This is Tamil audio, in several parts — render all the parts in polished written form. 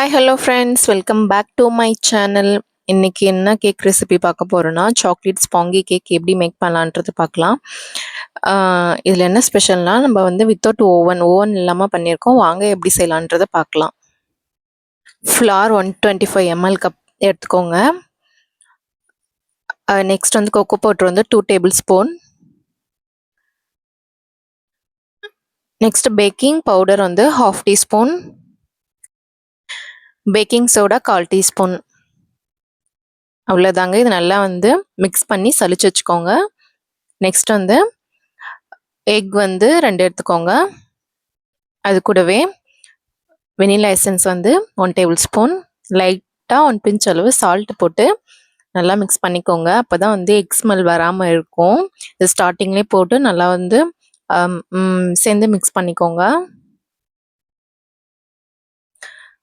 Hi hello friends, welcome back to my channel. இன்னைக்கு என்ன கேக் ரெசிபி பார்க்க போகிறோன்னா சாக்லேட் ஸ்பாங்கி கேக் எப்படி மேக் பண்ணலான்றது பார்க்கலாம். இதில் என்ன ஸ்பெஷல்னால் நம்ம வந்து வித்தவுட் ஓவன் இல்லாமல் பண்ணியிருக்கோம். வாங்க எப்படி செய்யலான்றதை பார்க்கலாம். ஃப்ளார் 125 ml கப் எடுத்துக்கோங்க. நெக்ஸ்ட் வந்து கொக்கோ பவுடர் வந்து 2 table spoon. Next baking powder வந்து 1/2 டீஸ்பூன். Baking soda 1/4 teaspoon. அவ்வளோதாங்க. இது நல்லா வந்து மிக்ஸ் பண்ணி சலிச்சு வச்சுக்கோங்க. நெக்ஸ்ட் வந்து எக் வந்து 2 எடுத்துக்கோங்க. அது கூடவே வெனிலா எசன்ஸ் வந்து 1 டேபிள் ஸ்பூன். லைட்டாக 1 பிஞ்ச் அளவு சால்ட் போட்டு நல்லா மிக்ஸ் பண்ணிக்கோங்க. அப்போ தான் வந்து எக் ஸ்மெல் வராமல் இருக்கும். இது ஸ்டார்டிங்லேயே போட்டு நல்லா வந்து சேர்ந்து மிக்ஸ் பண்ணிக்கோங்க.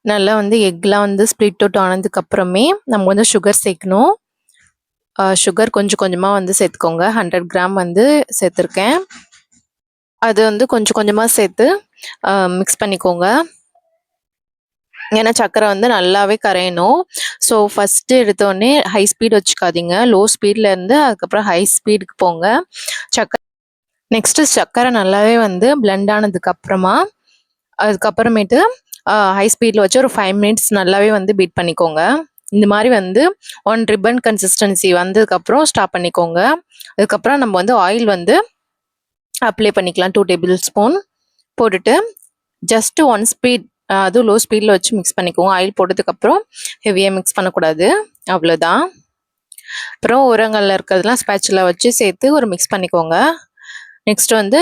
நல்லா வந்து எக்லாம் வந்து ஸ்ப்ளிட் அவுட் ஆனதுக்கப்புறமே நம்ம வந்து சுகர் சேர்க்கணும். சுகர் கொஞ்சம் கொஞ்சமாக வந்து சேர்த்துக்கோங்க. 100 கிராம் வந்து சேர்த்துருக்கேன். அது வந்து கொஞ்சம் கொஞ்சமாக சேர்த்து மிக்ஸ் பண்ணிக்கோங்க. ஏன்னா சர்க்கரை வந்து நல்லாவே கரையணும். ஸோ ஃபஸ்ட்டு எடுத்தோடனே ஹை ஸ்பீட் வச்சுக்காதீங்க. லோ ஸ்பீட்லேருந்து அதுக்கப்புறம் ஹை ஸ்பீடுக்கு போங்க. நெக்ஸ்ட்டு சர்க்கரை நல்லாவே வந்து பிளெண்ட் ஆனதுக்கப்புறமா அதுக்கப்புறமேட்டு ஹை ஸ்பீடில் வச்சு ஒரு 5 மினிட்ஸ் நல்லாவே வந்து பீட் பண்ணிக்கோங்க. இந்த மாதிரி வந்து 1 ரிப்பன் கன்சிஸ்டன்சி வந்ததுக்கப்புறம் ஸ்டாப் பண்ணிக்கோங்க. அதுக்கப்புறம் நம்ம வந்து ஆயில் வந்து அப்ளை பண்ணிக்கலாம். 2 டேபிள் ஸ்பூன் போட்டுட்டு ஜஸ்ட் 1 ஸ்பீட், அதுவும் லோ ஸ்பீடில் வச்சு மிக்ஸ் பண்ணிக்கோங்க. ஆயில் போட்டதுக்கப்புறம் ஹெவியாக மிக்ஸ் பண்ணக்கூடாது. அவ்வளோதான். அப்புறம் உரங்களில் இருக்கிறதுலாம் ஸ்பேச்சுலா வச்சு சேர்த்து ஒரு மிக்ஸ் பண்ணிக்கோங்க. நெக்ஸ்ட் வந்து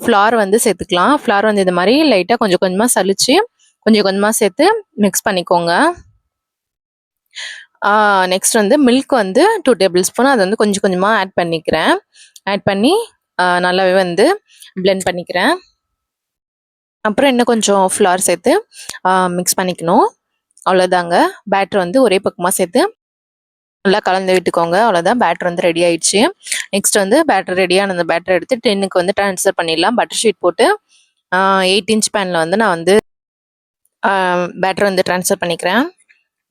ஃப்ளார் வந்து சேர்த்துக்கலாம். ஃப்ளார் வந்து இது மாதிரி லைட்டாக கொஞ்சம் கொஞ்சமாக சலிச்சு கொஞ்சம் கொஞ்சமாக சேர்த்து மிக்ஸ் பண்ணிக்கோங்க. நெக்ஸ்ட் வந்து மில்க் வந்து 2 டேபிள் ஸ்பூன், அது வந்து கொஞ்சம் கொஞ்சமாக ஆட் பண்ணிக்கிறேன். ஆட் பண்ணி நல்லாவே வந்து பிளெண்ட் பண்ணிக்கிறேன். அப்புறம் இன்னும் கொஞ்சம் ஃப்ளார் சேர்த்து மிக்ஸ் பண்ணிக்கணும். அவ்வளோதாங்க. பேட்டர் வந்து ஒரே பக்கமாக சேர்த்து நல்லா கலந்து விட்டுக்கோங்க. அவ்வளோதான், பேட்டர் வந்து ரெடி ஆயிடுச்சு. நெக்ஸ்ட் வந்து பேட்டர் ரெடியான அந்த பேட்டர் எடுத்து டென்னுக்கு வந்து ட்ரான்ஸ்ஃபர் பண்ணிடலாம். பட்டர் ஷீட் போட்டு 8 இன்ச் பேனில் வந்து நான் வந்து பேட்டர் வந்து ட்ரான்ஸ்ஃபர் பண்ணிக்கிறேன்.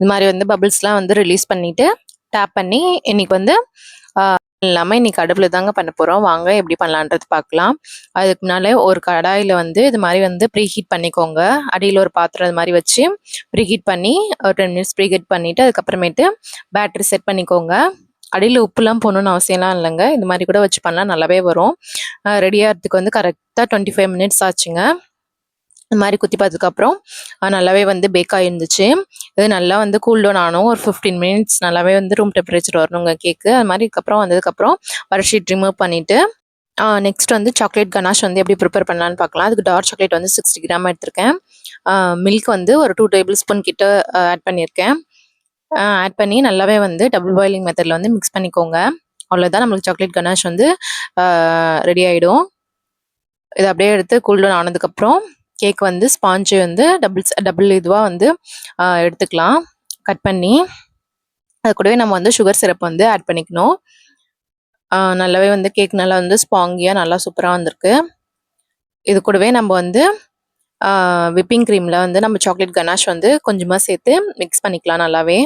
இந்த மாதிரி வந்து பபிள்ஸ்லாம் வந்து ரிலீஸ் பண்ணிவிட்டு டேப் பண்ணி இன்றைக்கி வந்து இல்லாமல் இன்றைக்கி அடுப்பில் தாங்க பண்ண போகிறோம். வாங்க எப்படி பண்ணலான்றது பார்க்கலாம். அதுக்கு முன்னாலே ஒரு கடாயில் வந்து இது மாதிரி வந்து ப்ரீஹீட் பண்ணிக்கோங்க. அடியில் ஒரு பாத்திரம் இது மாதிரி வச்சு ப்ரீஹீட் பண்ணி ஒரு 10 மினிட்ஸ் ப்ரீஹீட் பண்ணிவிட்டு அதுக்கப்புறமேட்டு பேட்டரி செட் பண்ணிக்கோங்க. அடியில் உப்புலாம் போகணுன்னு அவசியம்லாம் இல்லைங்க. இந்த மாதிரி கூட வச்சு பண்ணலாம், நல்லாவே வரும். ரெடி ஆகிறதுக்கு வந்து கரெக்டாக 25 மினிட்ஸ் ஆச்சுங்க. இந்த மாதிரி குத்தி பார்த்ததுக்கப்புறம் நல்லாவே வந்து பேக் ஆகிருந்துச்சு. இது நல்லா வந்து கூல் டவுன் ஆகணும். ஒரு 15 மினிட்ஸ் நல்லாவே வந்து ரூம் டெம்பரேச்சர் வரணுங்க கேக்கு. அது மாதிரி அதுக்கப்புறம் வந்ததுக்கப்புறம் பட்டர் ஷீட் ரிமூவ் பண்ணிவிட்டு நெக்ஸ்ட் வந்து சாக்லேட் கனாஷ் வந்து எப்படி ப்ரிப்பேர் பண்ணலான்னு பார்க்கலாம். அதுக்கு டார்க் சாக்லேட் வந்து 60 கிராம் எடுத்திருக்கேன். மில்க் வந்து ஒரு 2 டேபிள் ஸ்பூன் கிட்ட ஆட் பண்ணியிருக்கேன். ஆட் பண்ணி நல்லாவே வந்து டபுள் பாயிலிங் மெத்தடில் வந்து மிக்ஸ் பண்ணிக்கோங்க. அவ்வளோதான், நம்மளுக்கு சாக்லேட் கனாஷ் வந்து ரெடி ஆகிடும். இதை அப்படியே எடுத்து கூல் டவுன் ஆனதுக்கப்புறம் கேக் வந்து ஸ்பாஞ்சு வந்து டபுள் இதுவாக வந்து எடுத்துக்கலாம் கட் பண்ணி. அது கூடவே நம்ம வந்து சுகர் சிரப் வந்து ஆட் பண்ணிக்கணும். நல்லாவே வந்து கேக் நல்லா வந்து ஸ்பாங்கியாக நல்லா சூப்பராக வந்திருக்கு. இது கூடவே நம்ம வந்து விப்பிங் க்ரீமில் வந்து நம்ம சாக்லேட் கனாஷ் வந்து கொஞ்சமாக சேர்த்து மிக்ஸ் பண்ணிக்கலாம். நல்லாவே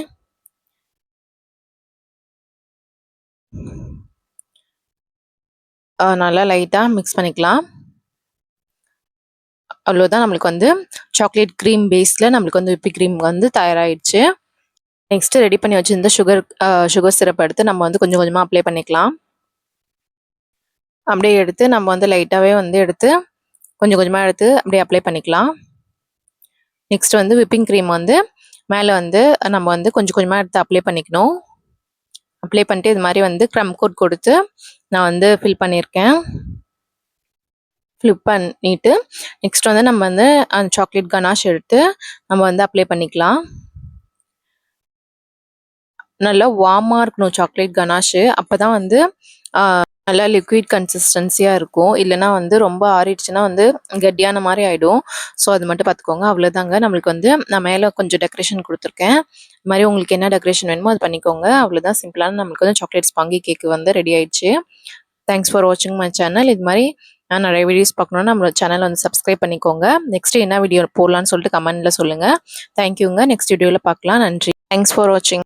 நல்லா லைட்டாக மிக்ஸ் பண்ணிக்கலாம். அவ்வளோதான், நம்மளுக்கு வந்து சாக்லேட் க்ரீம் பேஸில் நம்மளுக்கு வந்து விப்பிங் க்ரீம் வந்து தயாராகிடுச்சு. நெக்ஸ்ட்டு ரெடி பண்ணி வச்சுருந்த சுகர் சிரப் எடுத்து நம்ம வந்து கொஞ்சம் கொஞ்சமாக அப்ளை பண்ணிக்கலாம். அப்படியே எடுத்து நம்ம வந்து லைட்டாகவே வந்து எடுத்து கொஞ்சம் கொஞ்சமாக எடுத்து அப்படியே அப்ளை பண்ணிக்கலாம். நெக்ஸ்ட் வந்து விப்பிங் க்ரீம் வந்து மேலே வந்து நம்ம வந்து கொஞ்சம் கொஞ்சமாக எடுத்து அப்ளை பண்ணிக்கணும். அப்ளை பண்ணிட்டு இது மாதிரி வந்து க்ரம் கோட் கொடுத்து நான் வந்து ஃபில் பண்ணியிருக்கேன். ஃபிளிப் பண்ணிவிட்டு நெக்ஸ்ட் வந்து நம்ம வந்து அந்த சாக்லேட் கனாஷ் எடுத்து நம்ம வந்து அப்ளை பண்ணிக்கலாம். நல்லா வார்மாக இருக்கணும் சாக்லேட் கனாஷு. அப்போ தான் வந்து நல்லா லிக்விட் கன்சிஸ்டன்சியாக இருக்கும். இல்லைனா வந்து ரொம்ப ஆறிடுச்சுன்னா வந்து கட்டியான மாதிரி ஆகிடும். ஸோ அது மட்டும் பார்த்துக்கோங்க. அவ்வளோதாங்க, நம்மளுக்கு வந்து நான் மேலே கொஞ்சம் டெக்கரேஷன் கொடுத்துருக்கேன். இது மாதிரி உங்களுக்கு என்ன டெக்கரேஷன் வேணுமோ அது பண்ணிக்கோங்க. அவ்வளோதான், சிம்பிளான நம்மளுக்கு வந்து சாக்லேட் ஸ்பாங்கி கேக்கு வந்து ரெடி ஆயிடுச்சு. தேங்க்ஸ் ஃபார் வாட்சிங் மை சேனல். இது மாதிரி நிறைய வீடியோஸ் பார்க்கணுன்னா நம்மளோட சேனல் வந்து சப்ஸ்கிரைப் பண்ணிக்கோங்க. நெக்ஸ்ட் என்ன வீடியோ போடலான்னு சொல்லிட்டு கமெண்ட்ல சொல்லுங்க. தேங்க்யூங்க. நெக்ஸ்ட் வீடியோவில் பார்க்கலாம். நன்றி. தேங்க்ஸ் ஃபார் வாட்சிங்.